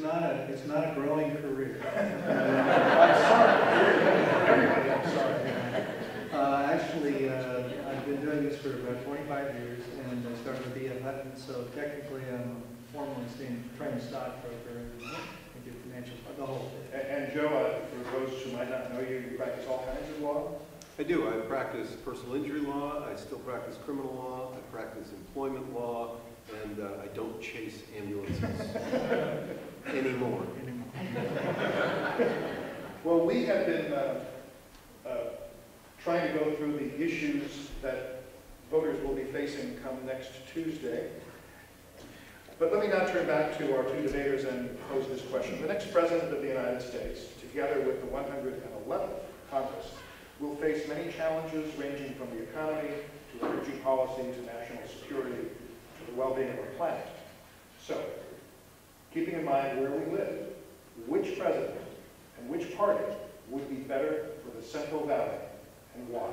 not a growing career. I'm sorry. For everybody, I'm sorry. Actually, I've been doing this for about 25 years, and I started with B.F. Hutton, so technically I'm a formally trained stockbroker and I do financial, the whole thing. And Joe, for those who might not know you, you practice all kinds of law? I do. I practice personal injury law, I still practice criminal law, I practice employment law, and I don't chase ambulances anymore. Well, we have been trying to go through the issues that voters will be facing come next Tuesday. But let me now turn back to our two debaters and pose this question. The next President of the United States, together with the 111th Congress, will face many challenges ranging from the economy to energy policy to national security to the well-being of our planet. So, keeping in mind where we live, which president and which party would be better for the Central Valley and why?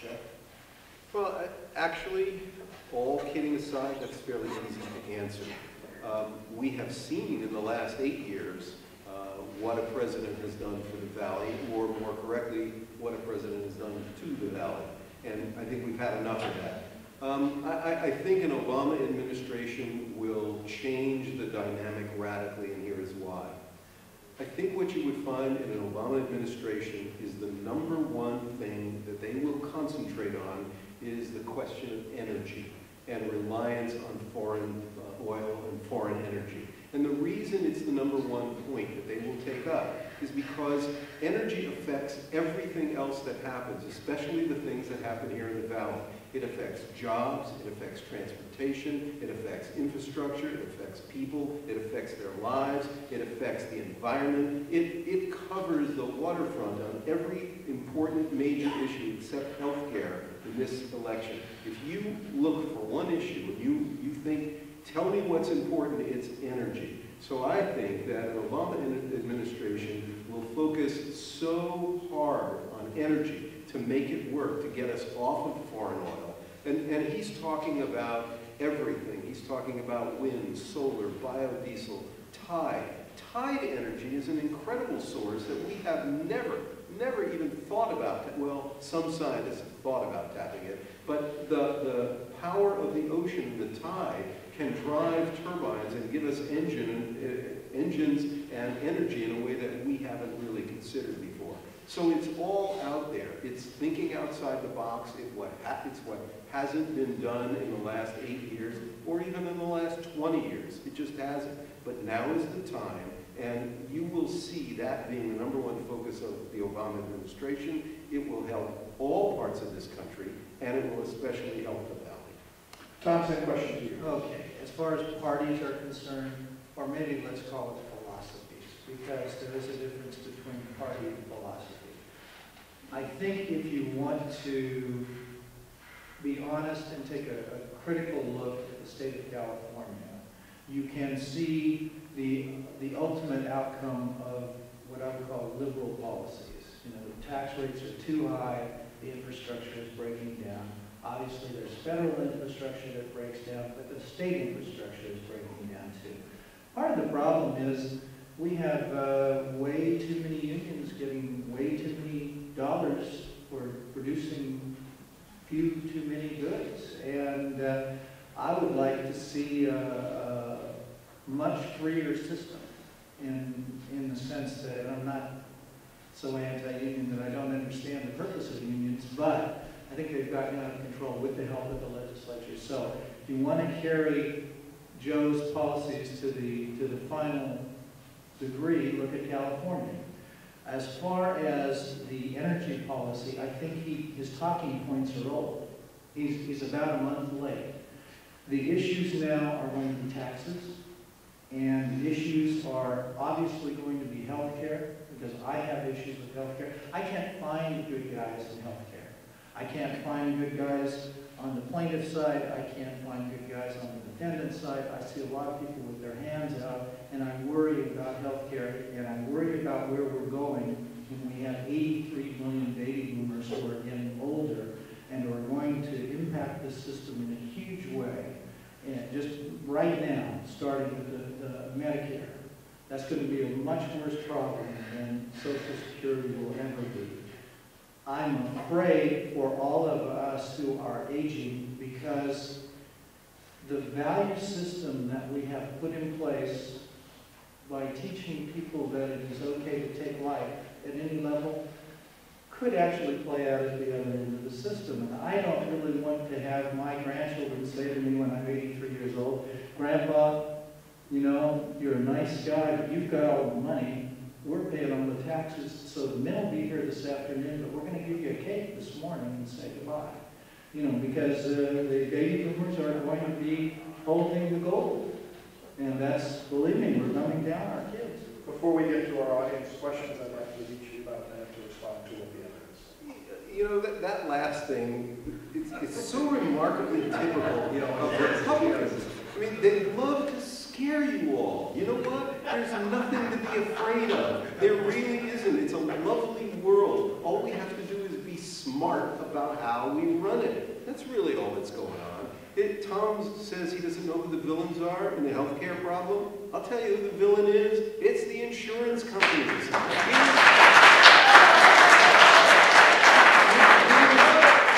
Jeff? Well, actually, all kidding aside, that's fairly easy to answer. We have seen in the last 8 years what a president has done for the Valley, or more correctly, what a president has done to the Valley. And I think we've had enough of that. I think an Obama administration will change the dynamic radically, and here is why. I think what you would find in an Obama administration is the number one thing that they will concentrate on is the question of energy and reliance on foreign oil and foreign energy. And the reason it's the number one point that they will take up is because energy affects everything else that happens, especially the things that happen here in the Valley. It affects jobs, it affects transportation, it affects infrastructure, it affects people, it affects their lives, it affects the environment. It covers the waterfront on every important major issue except health care in this election. If you look for one issue and you think, tell me what's important, it's energy. So I think that an Obama administration will focus so hard on energy to make it work, to get us off of foreign oil. And he's talking about everything. He's talking about wind, solar, biodiesel, tide. Tide energy is an incredible source that we have never even thought about. Well, some scientists have thought about tapping it, but the power of the ocean, the tide, can drive turbines and give us engines and energy in a way that we haven't really considered before. So it's all out there. It's thinking outside the box. It's what hasn't been done in the last 8 years or even in the last 20 years. It just hasn't. But now is the time, and you will see that being the number one focus of the Obama administration. It will help all parts of this country, and it will especially help the Valley. Tom, same question to you. Okay, as far as parties are concerned, or maybe let's call it philosophies, because there is a difference between party and philosophy. I think if you want to be honest and take a critical look at the state of California, you can see the ultimate outcome of what I would call liberal policies. You know, the tax rates are too high, the infrastructure is breaking down. Obviously, there's federal infrastructure that breaks down, but the state infrastructure is breaking down too. Part of the problem is we have way too many unions getting way too many dollars for producing too many goods. And I would like to see a much freer system in the sense that I'm not so anti-union that I don't understand the purpose of unions, but I think they've gotten out of control with the help of the legislature. So if you want to carry Joe's policies to the final degree, look at California. As far as the energy policy, I think his talking points are old. He's about a month late. The issues now are going to be taxes, and the issues are obviously going to be health care, because I have issues with health care. I can't find good guys in health care. I can't find good guys on the plaintiff side. I can't find good guys on the defendant side. I see a lot of people with their hands out, and I'm worried about health care, and I'm worried about where we're going when we have 83 million baby boomers who are getting older and are going to impact the system in a huge way. And just right now, starting with the Medicare, that's going to be a much worse problem than Social Security will ever be. I'm afraid for all of us who are aging, because the value system that we have put in place by teaching people that it is okay to take life at any level could actually play out at the other end of the system. And I don't really want to have my grandchildren say to me when I'm 83 years old, Grandpa, you know, you're a nice guy, but you've got all the money. We're paying all the taxes, so the men will be here this afternoon, but we're going to give you a cake this morning and say goodbye. You know, because the baby boomers are going to be holding the gold. And that's, believe me, we're dumbing down our kids. Before we get to our audience questions, I'd like to give each of you about a minute to respond to what the evidence. You know, that last thing, it's so remarkably typical, you know, of Republicans. I mean, they love to scare you all. You know what? There's nothing to be afraid of. There really isn't. It's a lovely world. All we have to do is be smart about how we run it. That's really all that's going on. Tom says he doesn't know who the villains are in the healthcare problem. I'll tell you who the villain is. It's the insurance companies.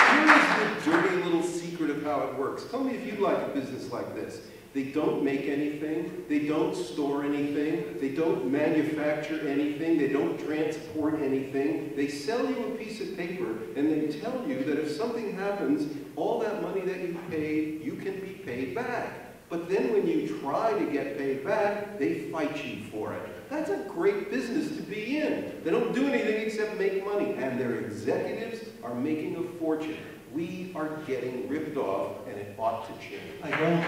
Here's the dirty little secret of how it works. Tell me if you like a business like this. They don't make anything, they don't store anything, they don't manufacture anything, they don't transport anything. They sell you a piece of paper and they tell you that if something happens, all that money that you paid, you can be paid back. But then when you try to get paid back, they fight you for it. That's a great business to be in. They don't do anything except make money, and their executives are making a fortune. We are getting ripped off, and it ought to change. I don't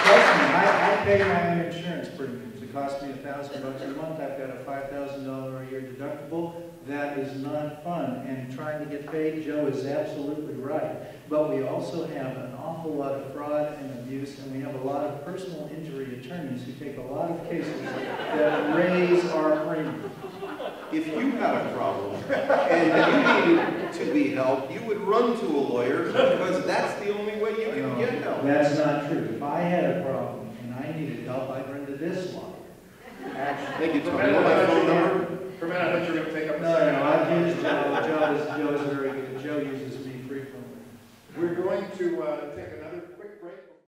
trust me, I pay my own insurance premiums. It costs me $1,000 a month. I've got a $5,000 a year deductible. That is not fun. And trying to get paid, Joe is absolutely right. But we also have an awful lot of fraud and abuse, and we have a lot of personal injury attorneys who take a lot of cases that raise our premiums. If you had a problem and you needed to be helped, you would run to a lawyer because that's the only way you can get help. That's not true. If I had a problem and I needed help, I'd run to this lawyer. Actually, Thank you, Tom. You want my phone number? For a minute, I thought you were going to take up the no, I've used Joe. Joe is very good. Joe uses me frequently. We're going to take another